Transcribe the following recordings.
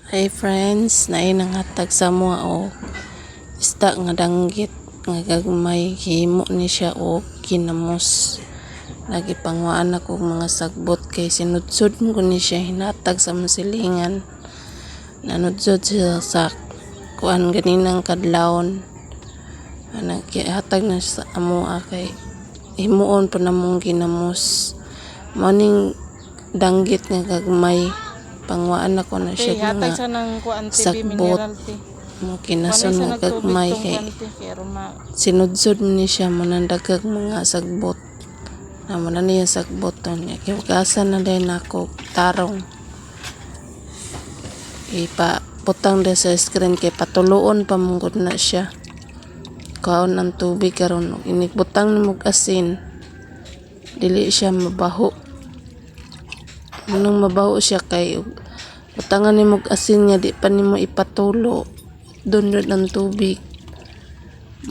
Hey friends, naay nangatag sa mua o isda nga danggit nga gagmay, himo ni siya o kinamos. Lagi pangwaan ako mga sagbot kay sinudsod ko ni siya hinatag sa masilingan. Nanudsod siya sa kuan ganinang kadlawon. Naghatag na siya sa amua kay himuon pa namong kinamos. Morning danggit nga gagmay. Pangwaan ako na siya hatag nga sa nang kuan TV sagbot. mineral ti. Mo kinason nga gagmay kay sinudsod ni siya manandagag mga sagbot. Naman na niya sagbot niya. Kaya ugasan na din ako tarong. Ipa putang din sa screen kay patuloon pa mungkod na siya. Kaon ng tubig karon inibutang ni mog asin. Dili siya mabaho. Nung mabaho siya kay butangan ni mog asin nga di pa nimo ipatulo doon ng tubig.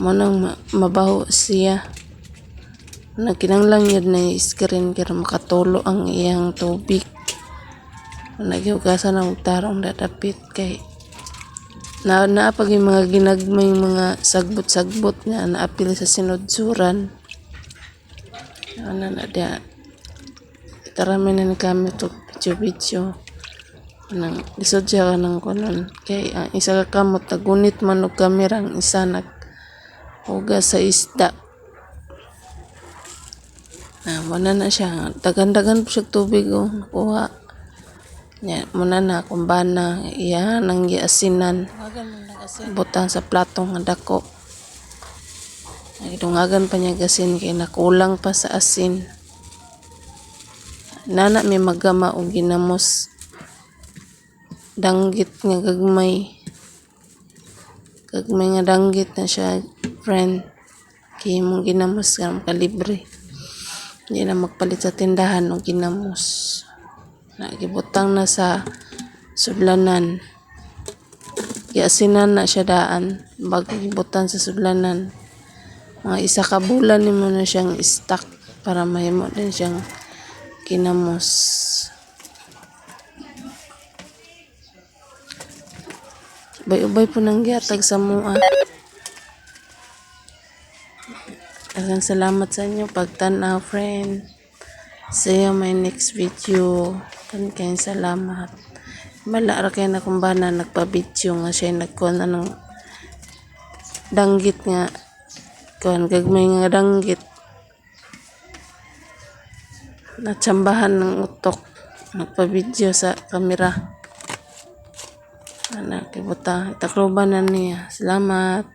Mo nang mabaho siya. Nagkinanglang yun na screen kaya makatulo ang iyang tubig. Nagyugasan ng tarong dadapit kay naapag yung mga ginagmay mga sagbot-sagbot nga naapil sa sinudsuran. Ano na dia. Karami na kami to video. Nang lisod siya ka ng kunon. Kay ang isa ka kamot tagunit man og kamera ang isa naghugas sa isda. Muna na siya. Dagan-dagan po siya tubig o nakuha. Muna na kumbana. Iya nang giasinan. Butang sa platong nga dako. Dungagan pa niya gasin kay nakulang pa sa asin. Nana may magama o ginamos. Danggit nga gagmay. Gagmay nga danggit na siya, friend. Kaya mong ginamos ka kalibre. Hindi na magpalit sa tindahan o ginamos. Nagibutang na sa sudlanan. Giasinan na siya daan. Bago gibutang sa sudlanan. Mga isa ka bulan ni mo na siyang stock para mahimo din siyang kinamos. Ubay-ubay po nang gihatag sa mua. Daghang salamat sa inyo pagtanaw, friend. See you my next video. Kayong salamat. Bala ra kay na kumbana nagpa-video nga siya nagkuan ng danggit nga kuan gagmay nga danggit. Natsambahan ng utok. Nagpa-video sa kamera. Anak, ibuta. Itakloban na niya. Salamat.